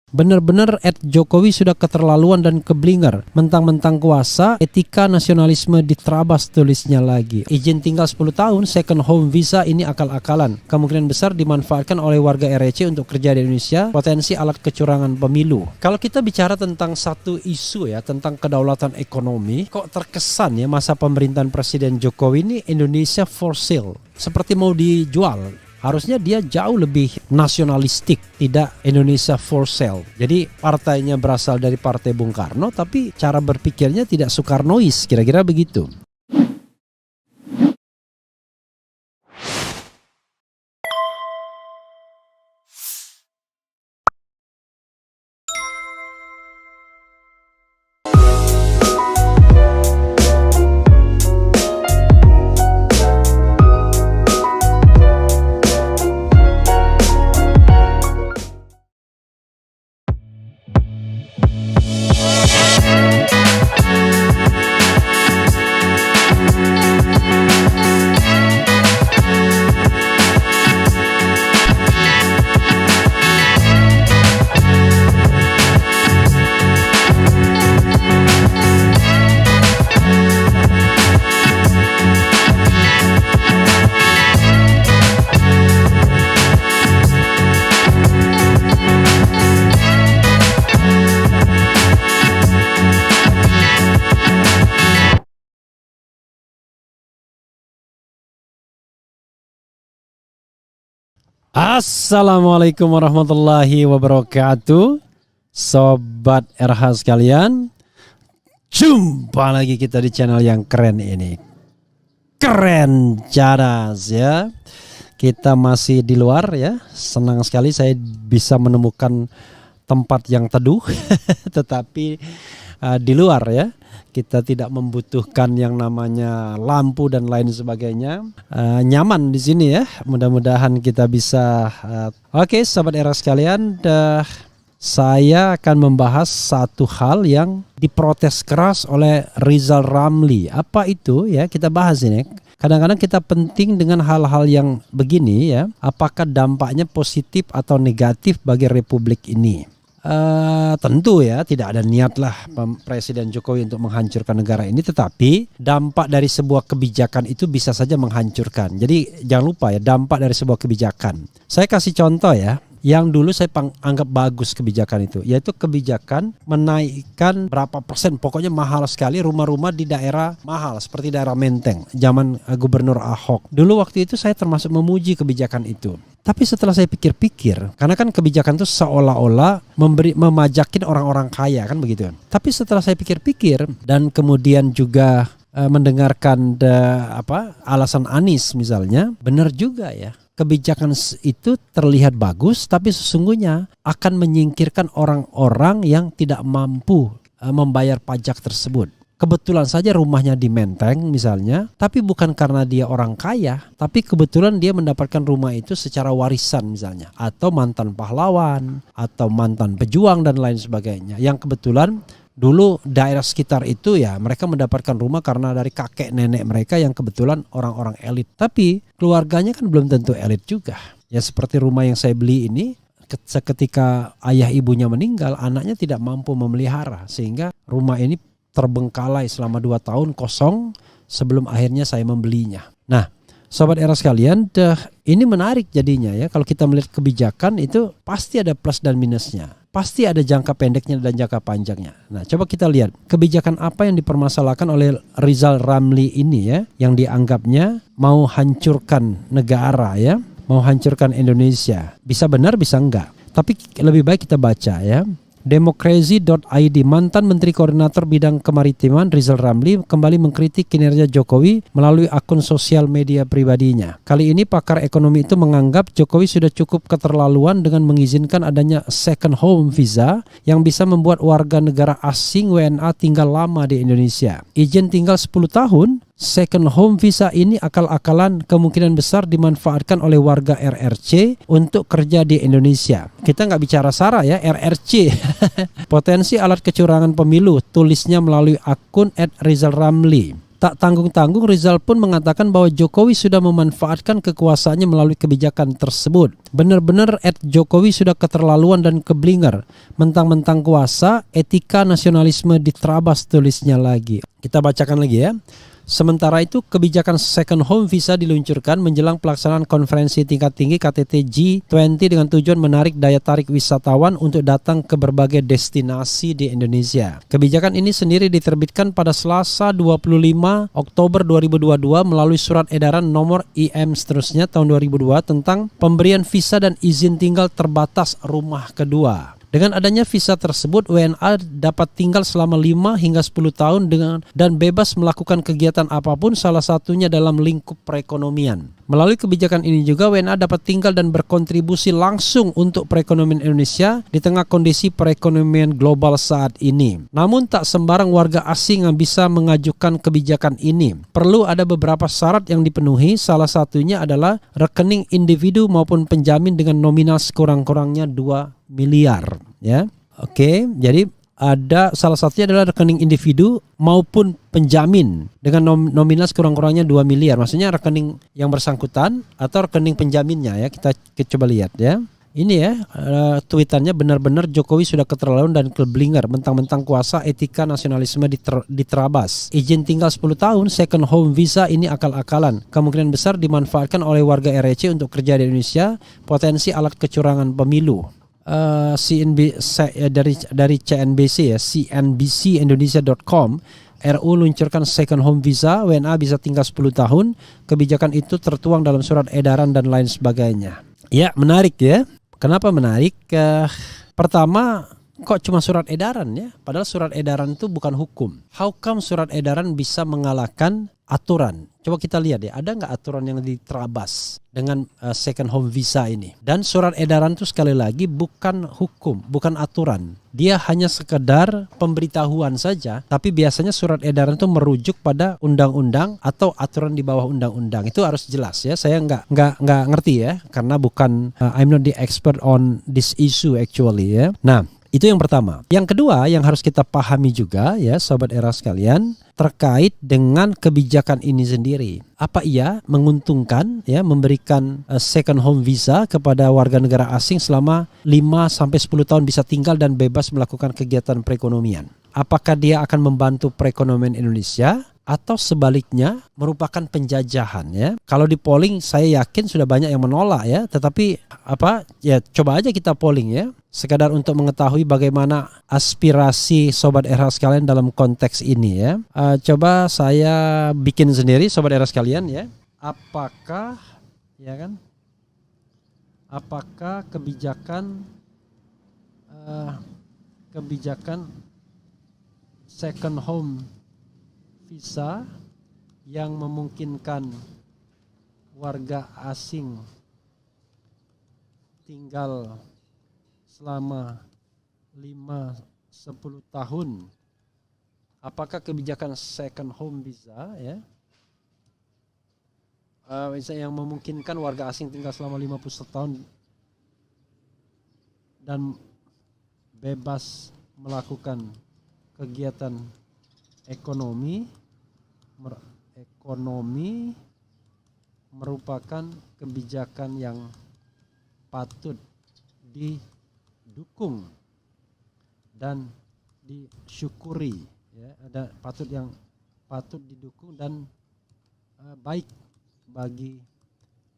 Benar-benar Jokowi sudah keterlaluan dan keblinger. Mentang-mentang kuasa, etika nasionalisme diterabas, tulisnya lagi. Izin tinggal 10 tahun, second home visa ini akal-akalan. Kemungkinan besar dimanfaatkan oleh warga RRC untuk kerja di Indonesia, potensi alat kecurangan pemilu. Kalau kita bicara tentang satu isu ya, tentang kedaulatan ekonomi, kok terkesan ya masa pemerintahan Presiden Jokowi ini Indonesia for sale. Seperti mau dijual. Harusnya dia jauh lebih nasionalistik, tidak Indonesia for sale. Jadi partainya berasal dari Partai Bung Karno, tapi cara berpikirnya tidak Soekarnois, kira-kira begitu. Assalamualaikum warahmatullahi wabarakatuh, Sobat RH sekalian. Jumpa lagi kita di channel yang keren ini. Keren cadas ya. Kita masih di luar ya. Senang sekali saya bisa menemukan tempat yang teduh. Tetapi di luar ya. Kita tidak membutuhkan yang namanya lampu dan lain sebagainya. Nyaman di sini ya. Mudah-mudahan kita bisa. Oke, Sobat RH sekalian, saya akan membahas satu hal yang diprotes keras oleh Rizal Ramli. Apa itu ya? Kita bahas ini. Kadang-kadang kita penting dengan hal-hal yang begini ya. Apakah dampaknya positif atau negatif bagi Republik ini? Tentu ya tidak ada niat lah Presiden Jokowi untuk menghancurkan negara ini, tetapi dampak dari sebuah kebijakan itu bisa saja menghancurkan. Jadi jangan lupa ya, dampak dari sebuah kebijakan. Saya kasih contoh ya, yang dulu saya anggap bagus kebijakan itu, yaitu kebijakan menaikkan berapa persen, pokoknya mahal sekali rumah-rumah di daerah mahal seperti daerah Menteng zaman Gubernur Ahok. Dulu waktu itu saya termasuk memuji kebijakan itu. Tapi setelah saya pikir-pikir, karena kan kebijakan itu seolah-olah memajakin orang-orang kaya kan begitu. Tapi setelah saya pikir-pikir dan kemudian juga mendengarkan alasan Anies misalnya, benar juga ya. Kebijakan itu terlihat bagus, tapi sesungguhnya akan menyingkirkan orang-orang yang tidak mampu membayar pajak tersebut. Kebetulan saja rumahnya di Menteng misalnya, tapi bukan karena dia orang kaya, tapi kebetulan dia mendapatkan rumah itu secara warisan misalnya, atau mantan pahlawan, atau mantan pejuang dan lain sebagainya. Yang kebetulan dulu daerah sekitar itu ya mereka mendapatkan rumah karena dari kakek nenek mereka yang kebetulan orang-orang elit. Tapi keluarganya kan belum tentu elit juga. Ya seperti rumah yang saya beli ini, seketika ayah ibunya meninggal, anaknya tidak mampu memelihara, sehingga rumah ini terbengkalai selama 2 tahun kosong sebelum akhirnya saya membelinya. Nah, Sobat RH sekalian, ini menarik jadinya ya. Kalau kita melihat kebijakan itu pasti ada plus dan minusnya. Pasti ada jangka pendeknya dan jangka panjangnya. Nah, coba kita lihat kebijakan apa yang dipermasalahkan oleh Rizal Ramli ini ya, yang dianggapnya mau hancurkan negara ya, mau hancurkan Indonesia. Bisa benar, bisa enggak. Tapi lebih baik kita baca ya. Demokrasi.id, mantan Menteri Koordinator Bidang Kemaritiman Rizal Ramli kembali mengkritik kinerja Jokowi melalui akun sosial media pribadinya. Kali ini pakar ekonomi itu menganggap Jokowi sudah cukup keterlaluan dengan mengizinkan adanya second home visa yang bisa membuat warga negara asing WNA tinggal lama di Indonesia. Izin tinggal 10 tahun, second home visa ini akal-akalan, kemungkinan besar dimanfaatkan oleh warga RRC untuk kerja di Indonesia. Kita nggak bicara SARA ya, RRC. Potensi alat kecurangan pemilu, tulisnya melalui akun @rizalramli. Tak tanggung-tanggung Rizal pun mengatakan bahwa Jokowi sudah memanfaatkan kekuasaannya melalui kebijakan tersebut. Benar-benar Jokowi sudah keterlaluan dan keblinger. Mentang-mentang kuasa, etika nasionalisme diterabas, tulisnya lagi. Kita bacakan lagi ya. Sementara itu, kebijakan second home visa diluncurkan menjelang pelaksanaan konferensi tingkat tinggi KTT G20 dengan tujuan menarik daya tarik wisatawan untuk datang ke berbagai destinasi di Indonesia. Kebijakan ini sendiri diterbitkan pada Selasa 25 Oktober 2022 melalui surat edaran nomor IM seterusnya tahun 2002 tentang pemberian visa dan izin tinggal terbatas rumah kedua. Dengan adanya visa tersebut, WNA dapat tinggal selama 5 hingga 10 tahun dan bebas melakukan kegiatan apapun, salah satunya dalam lingkup perekonomian. Melalui kebijakan ini juga WNA dapat tinggal dan berkontribusi langsung untuk perekonomian Indonesia di tengah kondisi perekonomian global saat ini. Namun tak sembarang warga asing yang bisa mengajukan kebijakan ini. Perlu ada beberapa syarat yang dipenuhi, salah satunya adalah rekening individu maupun penjamin dengan nominal sekurang-kurangnya 2 miliar ya. Oke, jadi ada salah satunya adalah rekening individu maupun penjamin dengan nominal sekurang-kurangnya 2 miliar. Maksudnya rekening yang bersangkutan atau rekening penjaminnya ya. Kita coba lihat ya. Ini ya tweetannya, benar-benar Jokowi sudah keterlaluan dan keblinger. Mentang-mentang kuasa, etika nasionalisme diterabas. Izin tinggal 10 tahun, second home visa ini akal-akalan. Kemungkinan besar dimanfaatkan oleh warga REC untuk kerja di Indonesia. Potensi alat kecurangan pemilu. Dari CNBC ya, cnbcindonesia.com, RU luncurkan second home visa, WNA bisa tinggal 10 tahun. Kebijakan itu tertuang dalam surat edaran dan lain sebagainya. Ya, menarik ya. Kenapa menarik? Pertama, kok cuma surat edaran ya? Padahal surat edaran itu bukan hukum. How come surat edaran bisa mengalahkan aturan? Coba kita lihat ya, ada nggak aturan yang diterabas dengan second home visa ini? Dan surat edaran itu sekali lagi bukan hukum, bukan aturan. Dia hanya sekedar pemberitahuan saja, tapi biasanya surat edaran itu merujuk pada undang-undang atau aturan di bawah undang-undang. Itu harus jelas ya. Saya nggak ngerti ya, karena bukan I'm not the expert on this issue actually ya. Nah, itu yang pertama. Yang kedua yang harus kita pahami juga ya Sobat Era sekalian, terkait dengan kebijakan ini sendiri. Apa iya menguntungkan ya memberikan second home visa kepada warga negara asing selama 5-10 tahun bisa tinggal dan bebas melakukan kegiatan perekonomian? Apakah dia akan membantu perekonomian Indonesia? Atau sebaliknya merupakan penjajahan ya. Kalau di polling saya yakin sudah banyak yang menolak ya. Tetapi coba aja kita polling ya. Sekadar untuk mengetahui bagaimana aspirasi Sobat Era sekalian dalam konteks ini ya. Coba saya bikin sendiri Sobat Era sekalian ya. Apakah kebijakan second home visa yang memungkinkan warga asing tinggal selama 5-10 tahun. Apakah kebijakan second home visa ya yang memungkinkan warga asing tinggal selama 50 tahun dan bebas melakukan kegiatan ekonomi merupakan kebijakan yang patut didukung dan disyukuri ya, ada patut didukung dan baik bagi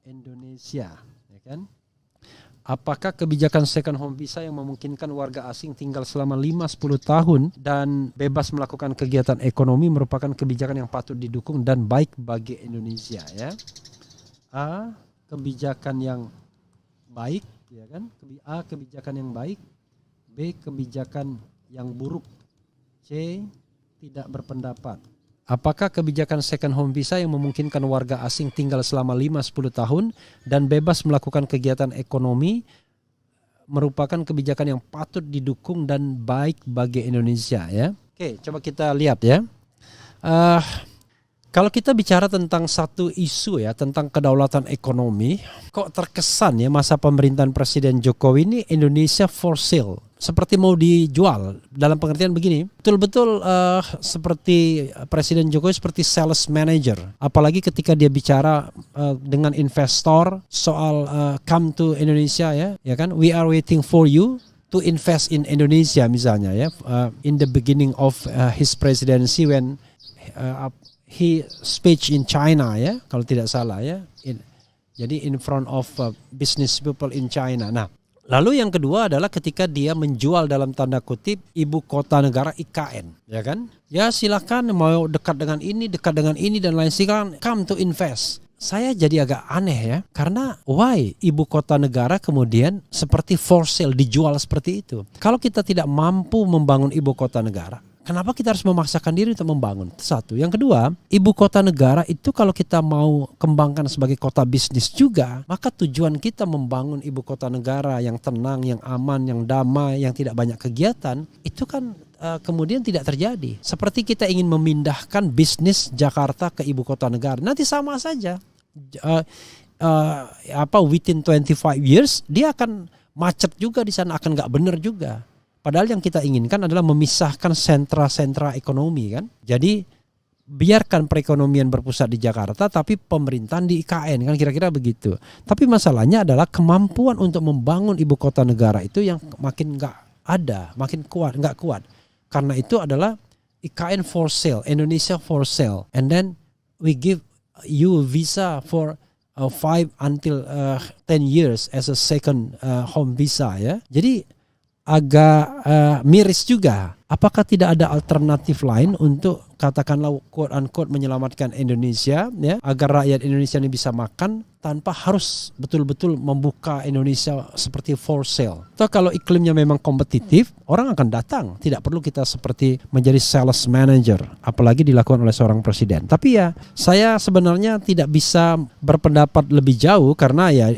Indonesia ya kan. Apakah kebijakan second home visa yang memungkinkan warga asing tinggal selama 5-10 tahun dan bebas melakukan kegiatan ekonomi merupakan kebijakan yang patut didukung dan baik bagi Indonesia ya? A. Kebijakan yang baik ya kan? A. Kebijakan yang baik. B. Kebijakan yang buruk. C. Tidak berpendapat. Apakah kebijakan second home visa yang memungkinkan warga asing tinggal selama 5-10 tahun dan bebas melakukan kegiatan ekonomi merupakan kebijakan yang patut didukung dan baik bagi Indonesia ya? Oke, coba kita lihat ya. Kalau kita bicara tentang satu isu ya, tentang kedaulatan ekonomi, kok terkesan ya masa pemerintahan Presiden Jokowi ini Indonesia for sale. seperti mau dijual, dalam pengertian begini, betul-betul seperti Presiden Jokowi seperti sales manager, apalagi ketika dia bicara dengan investor soal come to Indonesia, ya kan, we are waiting for you to invest in Indonesia misalnya, ya, in the beginning of his presidency when he speech in China, ya, kalau tidak salah, ya, jadi in front of business people in China. Nah, lalu yang kedua adalah ketika dia menjual dalam tanda kutip ibu kota negara IKN, ya kan? Ya silakan mau dekat dengan ini dan lain silakan come to invest. Saya jadi agak aneh ya, karena why ibu kota negara kemudian seperti for sale dijual seperti itu? Kalau kita tidak mampu membangun ibu kota negara, kenapa kita harus memaksakan diri untuk membangun? Satu. Yang kedua, ibu kota negara itu kalau kita mau kembangkan sebagai kota bisnis juga, maka tujuan kita membangun ibu kota negara yang tenang, yang aman, yang damai, yang tidak banyak kegiatan, itu kan kemudian tidak terjadi. Seperti kita ingin memindahkan bisnis Jakarta ke ibu kota negara, nanti sama saja. Within 25 years dia akan macet juga di sana, akan nggak benar juga. Padahal yang kita inginkan adalah memisahkan sentra-sentra ekonomi kan. Jadi biarkan perekonomian berpusat di Jakarta tapi pemerintahan di IKN kan, kira-kira begitu. Tapi masalahnya adalah kemampuan untuk membangun ibu kota negara itu yang makin nggak ada, makin nggak kuat. Karena itu adalah IKN for sale, Indonesia for sale, and then we give you visa for 5 until 10 years as a second home visa, ya. Jadi agak miris juga. Apakah tidak ada alternatif lain untuk katakanlah quote unquote menyelamatkan Indonesia, ya, agar rakyat Indonesia ini bisa makan tanpa harus betul-betul membuka Indonesia seperti for sale. Atau kalau iklimnya memang kompetitif, orang akan datang. Tidak perlu kita seperti menjadi sales manager, apalagi dilakukan oleh seorang presiden. Tapi ya, saya sebenarnya tidak bisa berpendapat lebih jauh karena ya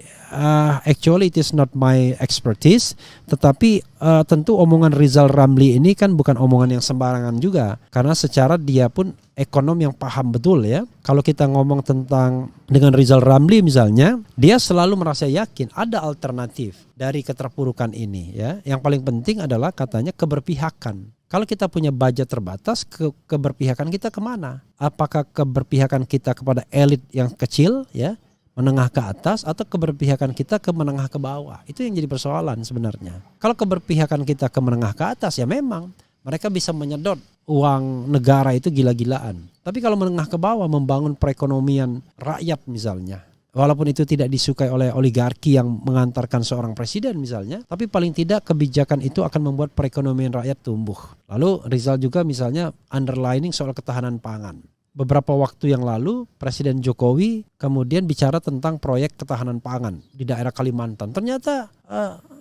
actually it is not my expertise. Tetapi tentu omongan Rizal Ramli ini kan bukan omongan yang sembarangan juga, karena secara dia pun ekonom yang paham betul, ya. Kalau kita ngomong tentang dengan Rizal Ramli misalnya, dia selalu merasa yakin ada alternatif dari keterpurukan ini, ya. Yang paling penting adalah katanya keberpihakan. Kalau kita punya budget terbatas, keberpihakan kita kemana? Apakah keberpihakan kita kepada elit yang kecil, ya, menengah ke atas, atau keberpihakan kita ke menengah ke bawah? Itu yang jadi persoalan sebenarnya. Kalau keberpihakan kita ke menengah ke atas, ya memang mereka bisa menyedot uang negara itu gila-gilaan. Tapi kalau menengah ke bawah, membangun perekonomian rakyat misalnya, walaupun itu tidak disukai oleh oligarki yang mengantarkan seorang presiden misalnya, tapi paling tidak kebijakan itu akan membuat perekonomian rakyat tumbuh. Lalu Rizal juga misalnya underlining soal ketahanan pangan. Beberapa waktu yang lalu Presiden Jokowi kemudian bicara tentang proyek ketahanan pangan di daerah Kalimantan. Ternyata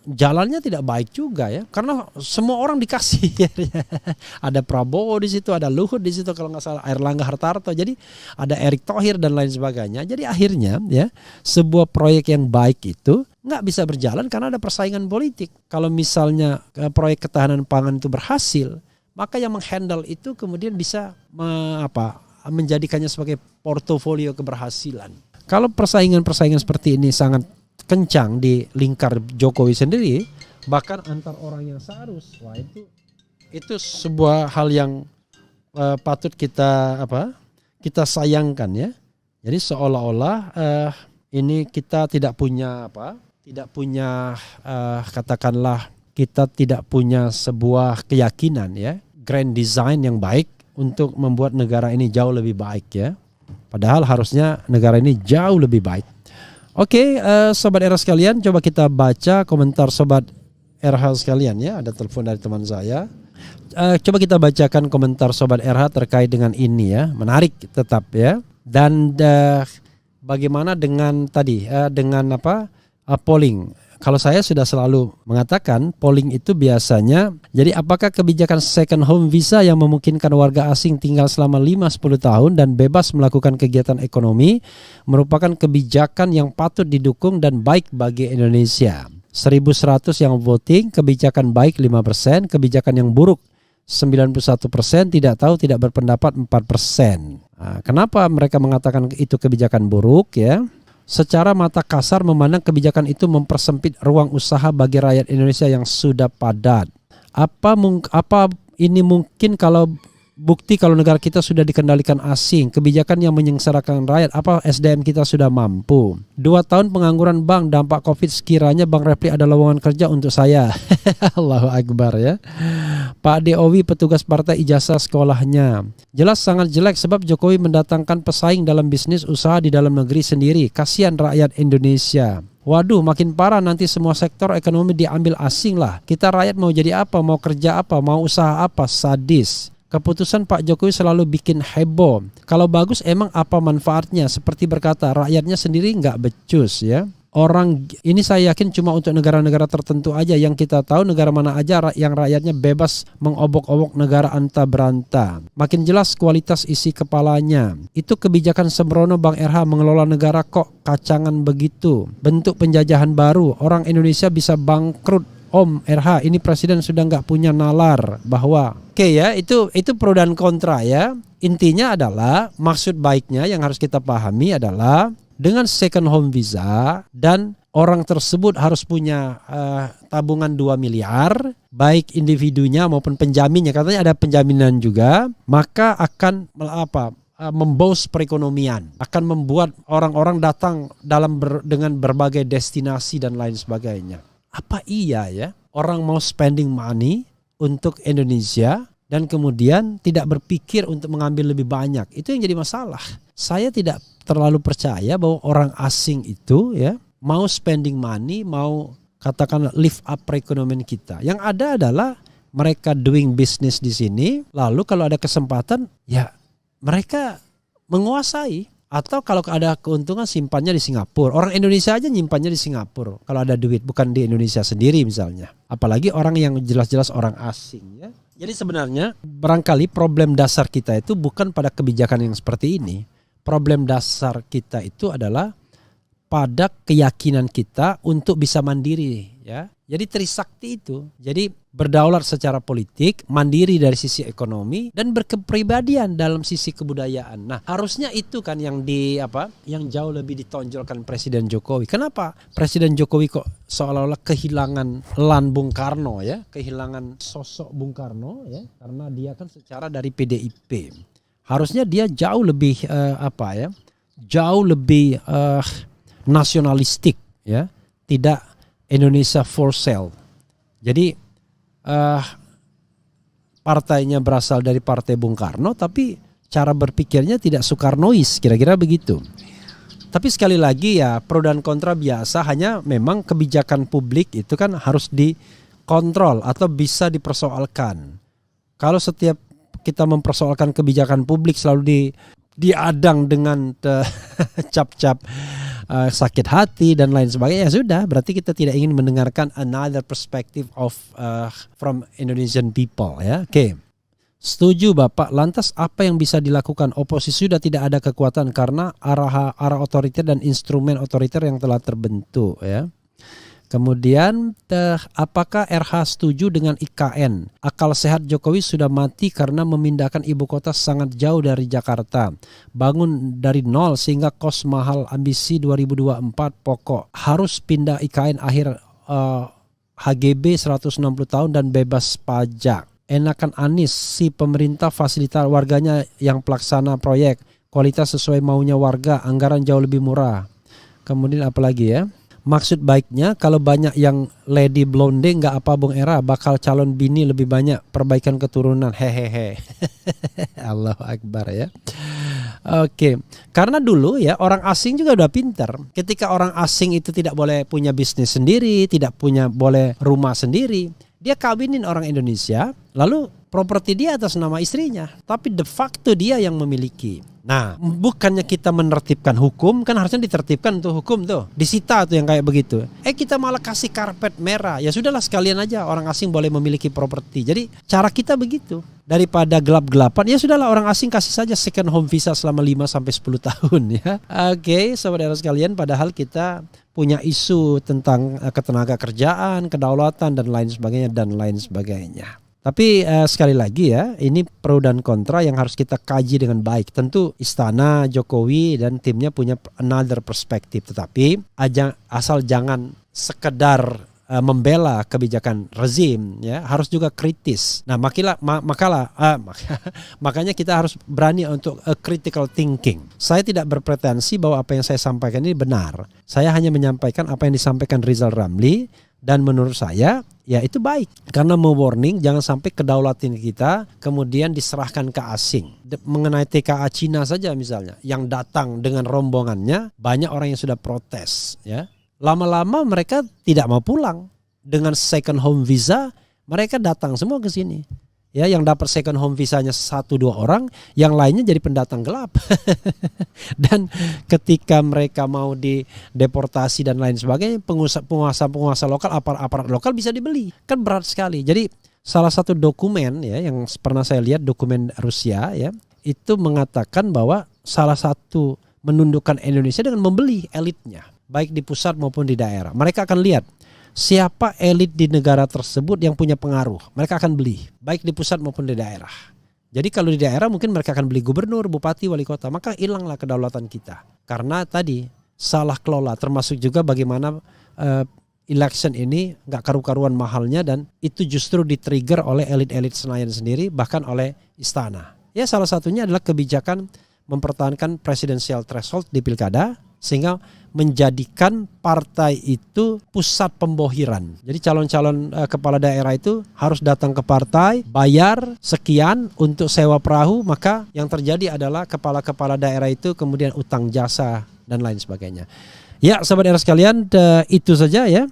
jalannya tidak baik juga, ya, karena semua orang dikasih. Ada Prabowo di situ, ada Luhut di situ, kalau nggak salah Airlangga Hartarto, jadi ada Erick Thohir dan lain sebagainya. Jadi akhirnya, ya, sebuah proyek yang baik itu nggak bisa berjalan karena ada persaingan politik. Kalau misalnya proyek ketahanan pangan itu berhasil, maka yang menghandle itu kemudian bisa menjadikannya sebagai portofolio keberhasilan. Kalau persaingan-persaingan seperti ini sangat kencang di lingkar Jokowi sendiri, bahkan antar orang yang searus, wah itu sebuah hal yang patut kita sayangkan, ya. Jadi seolah-olah ini kita katakanlah kita tidak punya sebuah keyakinan, ya, grand design yang baik untuk membuat negara ini jauh lebih baik, ya. Padahal harusnya negara ini jauh lebih baik. Oke, Sobat RH sekalian, coba kita baca komentar Sobat RH sekalian, ya. Ada telepon dari teman saya. Coba kita bacakan komentar Sobat RH terkait dengan ini, ya. Menarik tetap, ya. Dan bagaimana dengan tadi dengan polling? Kalau saya sudah selalu mengatakan polling itu biasanya, jadi apakah kebijakan second home visa yang memungkinkan warga asing tinggal selama 5-10 tahun dan bebas melakukan kegiatan ekonomi merupakan kebijakan yang patut didukung dan baik bagi Indonesia. 1.100 yang voting, kebijakan baik 5%, kebijakan yang buruk 91%, tidak tahu, tidak berpendapat 4%. Nah, kenapa mereka mengatakan itu kebijakan buruk, ya? secara mata kasar memandang kebijakan itu mempersempit ruang usaha bagi rakyat Indonesia yang sudah padat. Apa ini mungkin kalau bukti kalau negara kita sudah dikendalikan asing, kebijakan yang menyengsarakan rakyat, apa SDM kita sudah mampu? 2 tahun pengangguran bank dampak COVID, sekiranya Bang Refli ada lowongan kerja untuk saya. Allahu Akbar ya. Pak Deowi petugas partai ijazah sekolahnya. Jelas sangat jelek sebab Jokowi mendatangkan pesaing dalam bisnis usaha di dalam negeri sendiri. Kasihan rakyat Indonesia. Waduh, makin parah nanti semua sektor ekonomi diambil asing lah. Kita rakyat mau jadi apa, mau kerja apa, mau usaha apa, sadis. Keputusan Pak Jokowi selalu bikin heboh. Kalau bagus emang apa manfaatnya? Seperti berkata rakyatnya sendiri nggak becus ya. Orang ini saya yakin cuma untuk negara-negara tertentu aja. Yang kita tahu negara mana aja yang rakyatnya bebas mengobok-obok negara anta beranta. Makin jelas kualitas isi kepalanya. Itu kebijakan sembrono Bang RH mengelola negara kok kacangan begitu. Bentuk penjajahan baru. Orang Indonesia bisa bangkrut. Om RH, ini presiden sudah nggak punya nalar bahwa ya itu pro dan kontra ya. Intinya adalah maksud baiknya yang harus kita pahami adalah dengan second home visa dan orang tersebut harus punya tabungan 2 miliar, baik individunya maupun penjaminnya, katanya ada penjaminan juga, maka akan membaus perekonomian, akan membuat orang-orang datang dengan berbagai destinasi dan lain sebagainya. Apa iya ya orang mau spending money untuk Indonesia dan kemudian tidak berpikir untuk mengambil lebih banyak? Itu yang jadi masalah. Saya tidak terlalu percaya bahwa orang asing itu ya mau spending money, mau katakanlah lift up perekonomian kita. Yang ada adalah mereka doing business di sini, lalu kalau ada kesempatan ya mereka menguasai. Atau kalau ada keuntungan simpannya di Singapura. Orang Indonesia aja nyimpannya di Singapura kalau ada duit, bukan di Indonesia sendiri misalnya. Apalagi orang yang jelas-jelas orang asing ya. Jadi sebenarnya barangkali problem dasar kita itu bukan pada kebijakan yang seperti ini. Problem dasar kita itu adalah pada keyakinan kita untuk bisa mandiri ya. Jadi Trisakti itu. Jadi berdaulat secara politik, mandiri dari sisi ekonomi dan berkepribadian dalam sisi kebudayaan. Nah, harusnya itu kan yang jauh lebih ditonjolkan Presiden Jokowi. Kenapa Presiden Jokowi kok seolah-olah kehilangan Bung Karno ya, kehilangan sosok Bung Karno ya, karena dia kan secara dari PDIP. Harusnya dia jauh lebih jauh lebih nasionalistik ya, tidak Indonesia for sale. Jadi partainya berasal dari partai Bung Karno, tapi cara berpikirnya tidak Soekarnois, kira-kira begitu. Tapi sekali lagi ya pro dan kontra biasa, hanya memang kebijakan publik itu kan harus dikontrol atau bisa dipersoalkan. Kalau setiap kita mempersoalkan kebijakan publik selalu diadang dengan cap-cap sakit hati dan lain sebagainya, ya sudah, berarti kita tidak ingin mendengarkan another perspective of from Indonesian people ya. Oke. Setuju Bapak. Lantas apa yang bisa dilakukan? Oposisi sudah tidak ada kekuatan karena arah otoriter dan instrumen otoriter yang telah terbentuk ya. Kemudian apakah RH setuju dengan IKN? Akal sehat Jokowi sudah mati karena memindahkan ibu kota sangat jauh dari Jakarta. Bangun dari nol sehingga kos mahal, ambisi 2024 pokok. Harus pindah IKN akhir HGB 160 tahun dan bebas pajak. Enakan Anies, si pemerintah fasilitas warganya yang pelaksana proyek. Kualitas sesuai maunya warga, anggaran jauh lebih murah. Kemudian apa lagi ya? Maksud baiknya kalau banyak yang lady blonde nggak apa Bung Era, bakal calon bini lebih banyak, perbaikan keturunan, hehehe. Allahu Akbar ya. Oke, karena dulu ya orang asing juga udah pintar. Ketika orang asing itu tidak boleh punya bisnis sendiri, tidak boleh rumah sendiri, dia kawinin orang Indonesia, lalu properti dia atas nama istrinya, tapi de facto dia yang memiliki. Nah, bukannya kita menertibkan hukum, kan harusnya ditertibkan untuk hukum tuh, disita tuh yang kayak begitu. Kita malah kasih karpet merah. Ya sudahlah sekalian aja orang asing boleh memiliki properti. Jadi cara kita begitu. Daripada gelap-gelapan, ya sudahlah orang asing kasih saja second home visa selama 5-10 tahun ya. Oke, saudara sekalian, padahal kita punya isu tentang ketenaga kerjaan, kedaulatan dan lain sebagainya. Tapi sekali lagi ya, ini pro dan kontra yang harus kita kaji dengan baik. Tentu Istana, Jokowi dan timnya punya another perspektif, tetapi asal jangan sekedar membela kebijakan rezim, ya, harus juga kritis. Nah, makanya kita harus berani untuk critical thinking. Saya tidak berpretensi bahwa apa yang saya sampaikan ini benar. Saya hanya menyampaikan apa yang disampaikan Rizal Ramli, dan menurut saya ya itu baik, karena mewarning jangan sampai kedaulatan kita kemudian diserahkan ke asing. Mengenai TKA Cina saja misalnya, yang datang dengan rombongannya, banyak orang yang sudah protes, ya. Lama-lama mereka tidak mau pulang. Dengan second home visa, mereka datang semua ke sini. Ya, yang dapat second home visanya 1-2 orang, yang lainnya jadi pendatang gelap. Dan ketika mereka mau dideportasi dan lain sebagainya, penguasa lokal, aparat lokal bisa dibeli. Kan berat sekali. Jadi salah satu dokumen ya yang pernah saya lihat, dokumen Rusia ya, itu mengatakan bahwa salah satu menundukkan Indonesia dengan membeli elitnya, baik di pusat maupun di daerah. Mereka akan lihat siapa elit di negara tersebut yang punya pengaruh, mereka akan beli, baik di pusat maupun di daerah. Jadi kalau di daerah mungkin mereka akan beli gubernur, bupati, wali kota, maka hilanglah kedaulatan kita. Karena tadi salah kelola, termasuk juga bagaimana election ini gak karu-karuan mahalnya, dan itu justru di-trigger oleh elit-elit Senayan sendiri, bahkan oleh istana. Ya, salah satunya adalah kebijakan mempertahankan presidensial threshold di pilkada, sehingga menjadikan partai itu pusat pembohiran. Jadi calon-calon kepala daerah itu harus datang ke partai, bayar sekian untuk sewa perahu, maka yang terjadi adalah kepala-kepala daerah itu kemudian utang jasa dan lain sebagainya. Ya, sahabat era sekalian, itu saja ya.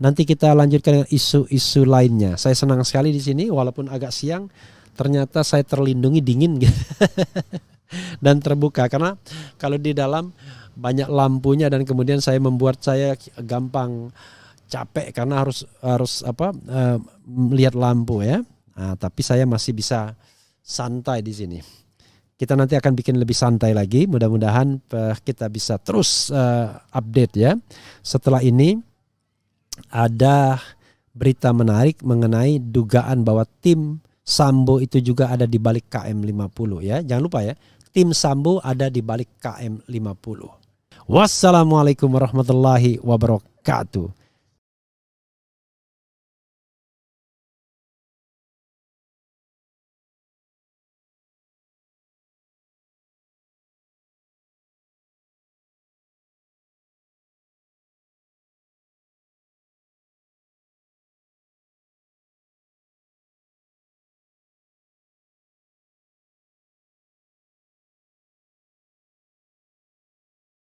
Nanti kita lanjutkan dengan isu-isu lainnya. Saya senang sekali di sini, walaupun agak siang, ternyata saya terlindungi dingin gitu. Dan terbuka, karena kalau di dalam banyak lampunya dan kemudian membuat saya gampang capek karena harus melihat lampu ya. Nah, tapi saya masih bisa santai di sini. Kita nanti akan bikin lebih santai lagi. Mudah-mudahan kita bisa terus update ya. Setelah ini ada berita menarik mengenai dugaan bahwa tim Sambo itu juga ada di balik KM50 ya. Jangan lupa ya, tim Sambo ada di balik KM50. Wassalamualaikum warahmatullahi wabarakatuh.